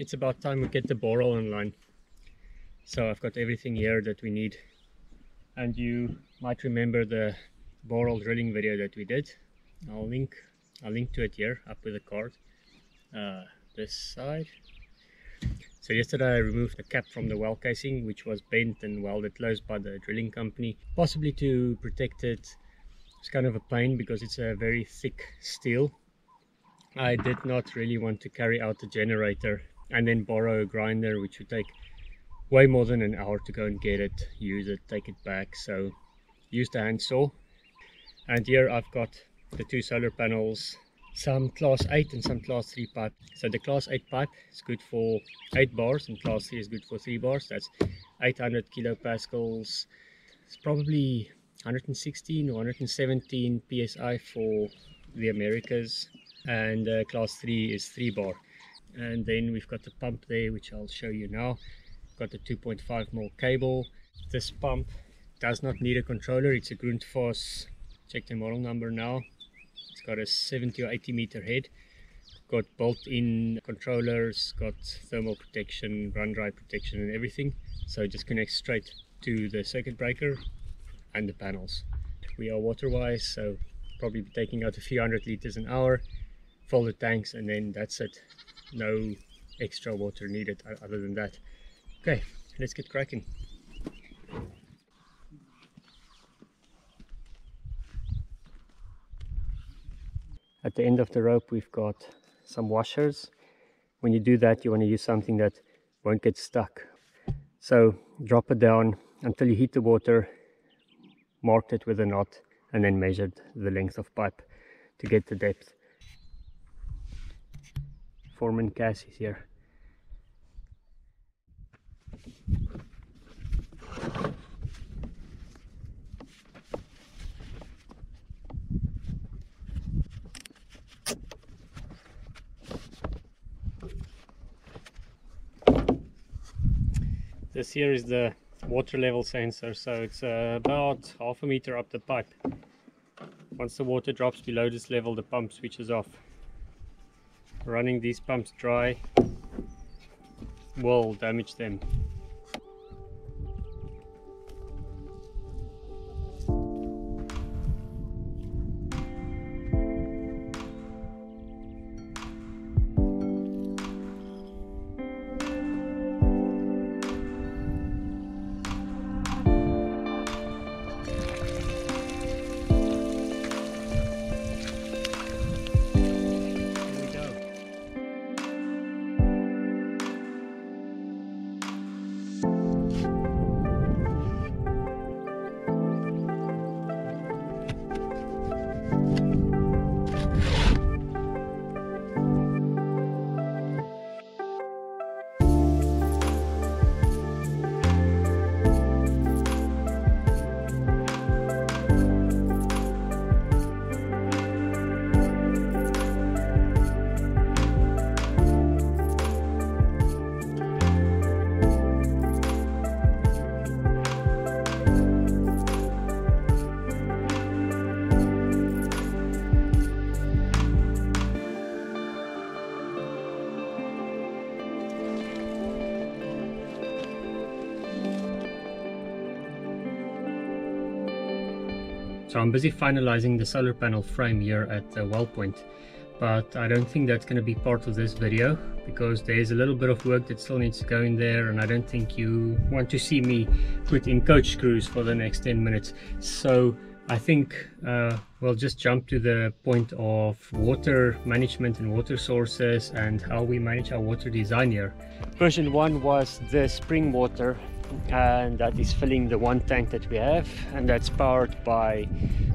it's about time we get the borehole online. So I've got everything here that we need, and you might remember the borehole drilling video that we did. I'll link to it here up with a card, this side. So yesterday I removed the cap from the well casing, which was bent and welded closed by the drilling company, possibly to protect it. It's kind of a pain because it's a very thick steel. I did not really want to carry out the generator and then borrow a grinder, which would take way more than an hour to go and get it, use it, take it back. So used a handsaw. And here I've got the two solar panels, some class 8 and some class 3 pipe. So the class 8 pipe is good for 8 bars and class 3 is good for 3 bars. That's 800 kilopascals. It's probably 116 or 117 psi for the Americas, and class 3 is 3 bar. And then we've got the pump there, which I'll show you now. Got the 2.5mm cable. This pump does not need a controller. It's a Grundfos, check the model number now. It's got a 70 or 80 meter head, got built-in controllers, got thermal protection, run dry protection and everything. So it just connects straight to the circuit breaker and the panels. We are water-wise, so probably be taking out a few 100 liters an hour, fill the tanks, and then that's it. No extra water needed other than that. Okay, let's get cracking. At the end of the rope we've got some washers. When you do that, you want to use something that won't get stuck. So drop it down until you hit the water, marked it with a knot, and then measured the length of pipe to get the depth. Foreman Cass is here. This here is the water level sensor, so it's about half a meter up the pipe. Once the water drops below this level, the pump switches off. Running these pumps dry will damage them. So I'm busy finalizing the solar panel frame here at the well point, but I don't think that's going to be part of this video because there's a little bit of work that still needs to go in there, and I don't think you want to see me put in coach screws for the next 10 minutes. So I think we'll just jump to the point of water management and water sources and how we manage our water design here. Version 1 was the spring water, and that is filling the one tank that we have, and that's powered by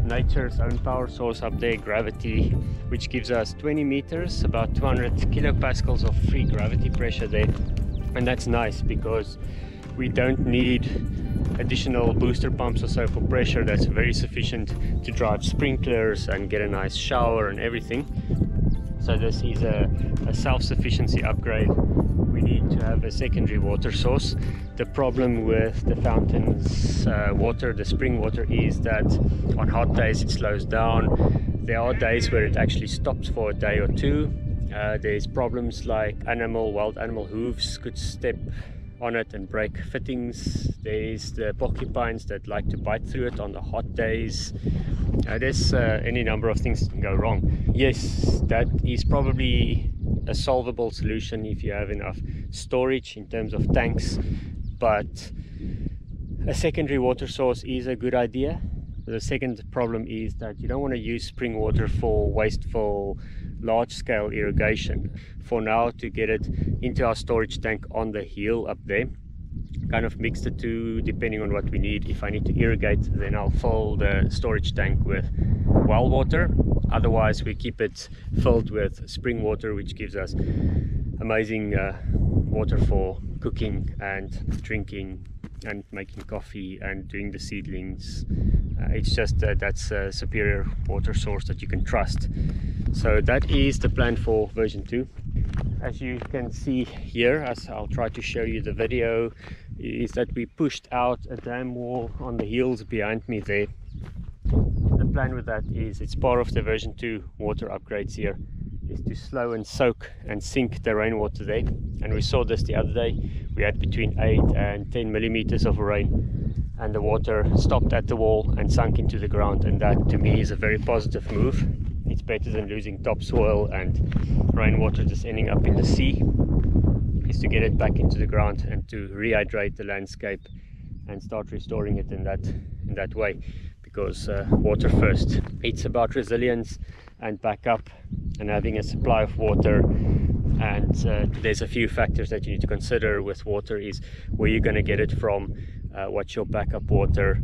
nature's own power source up there, gravity, which gives us 20 meters, about 200 kilopascals of free gravity pressure there. And that's nice because we don't need additional booster pumps or so for pressure. That's very sufficient to drive sprinklers and get a nice shower and everything. So this is a self-sufficiency upgrade. We need to have a secondary water source. The problem with the fountain's water, the spring water, is that on hot days it slows down. There are days where it actually stops for a day or two, There's problems like wild animal hooves could step on it and break fittings. There's the porcupines that like to bite through it on the hot days. There's any number of things that can go wrong. Yes, that is probably a solvable solution if you have enough storage in terms of tanks, but a secondary water source is a good idea. The second problem is that you don't want to use spring water for wasteful large-scale irrigation. For now, to get it into our storage tank on the hill up there, kind of mix the two depending on what we need. If I need to irrigate, then I'll fill the storage tank with well water. Otherwise, we keep it filled with spring water, which gives us amazing water for cooking and drinking and making coffee and doing the seedlings. It's just that's a superior water source that you can trust. So that is the plan for version 2. As you can see here, as I'll try to show you the video, is that we pushed out a dam wall on the hills behind me there. The plan with that is, it's part of the version 2 water upgrades here, is to slow and soak and sink the rainwater there. And we saw this the other day. We had between 8 and 10 millimeters of rain, and the water stopped at the wall and sunk into the ground, and that to me is a very positive move. It's better than losing topsoil and rainwater just ending up in the sea. Is to get it back into the ground and to rehydrate the landscape and start restoring it in that way, because water first. It's about resilience and backup and having a supply of water. And there's a few factors that you need to consider with water: is where you're going to get it from, what's your backup water.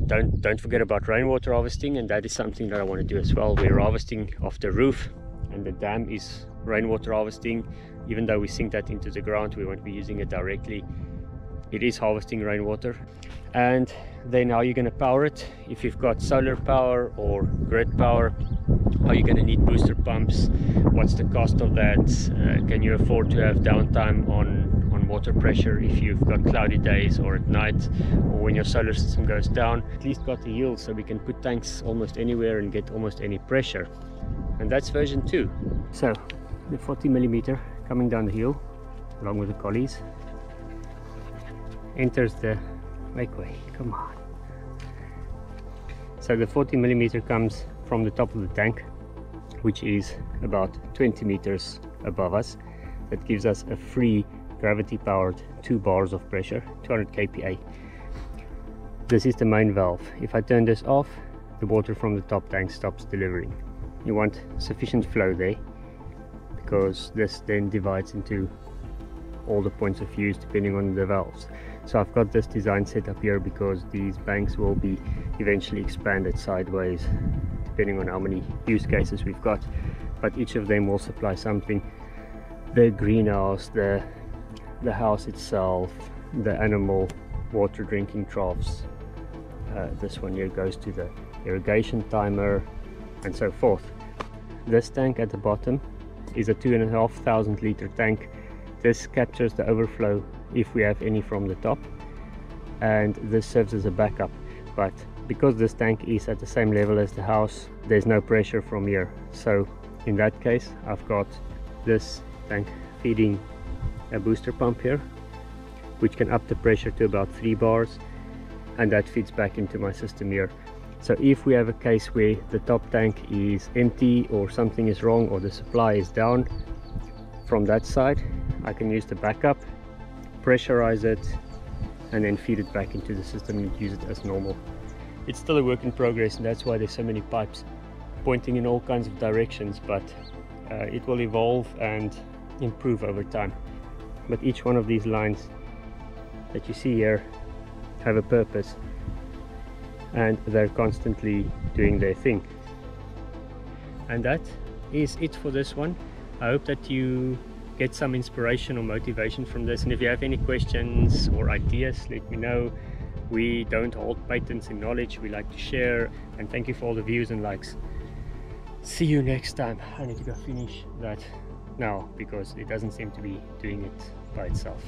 Don't forget about rainwater harvesting, and that is something that I want to do as well. We're harvesting off the roof, and the dam is rainwater harvesting. Even though we sink that into the ground, we won't be using it directly. It is harvesting rainwater. And then how you're going to power it. If you've got solar power or grid power, are you going to need booster pumps? What's the cost of that? Can you afford to have downtime on water pressure if you've got cloudy days or at night, or when your solar system goes down? At least got the hill, so we can put tanks almost anywhere and get almost any pressure. And that's version 2. So the 40 millimeter coming down the hill along with the collies enters the make way. Come on. So the 40 millimeter comes from the top of the tank, which is about 20 meters above us. That gives us a free gravity powered 2 bars of pressure, 200 kPa. This is the main valve. If I turn this off, the water from the top tank stops delivering. You want sufficient flow there, because this then divides into all the points of use depending on the valves. So I've got this design set up here because these banks will be eventually expanded sideways depending on how many use cases we've got, but each of them will supply something. The greenhouse, the house itself, the animal water drinking troughs, this one here goes to the irrigation timer, and so forth. This tank at the bottom is a 2,500 liter tank. This captures the overflow if we have any from the top, and this serves as a backup. But because this tank is at the same level as the house, there's no pressure from here. So in that case, I've got this tank feeding a booster pump here, which can up the pressure to about 3 bars, and that feeds back into my system here. So if we have a case where the top tank is empty or something is wrong or the supply is down from that side, I can use the backup, pressurize it, and then feed it back into the system and use it as normal. It's still a work in progress, and that's why there's so many pipes pointing in all kinds of directions, but it will evolve and improve over time. But each one of these lines that you see here have a purpose, and they're constantly doing their thing. And that is it for this one. I hope that you get some inspiration or motivation from this, and if you have any questions or ideas, let me know. We don't hold patents in knowledge, we like to share. And thank you for all the views and likes. See you next time. I need to go finish that now because it doesn't seem to be doing it by itself.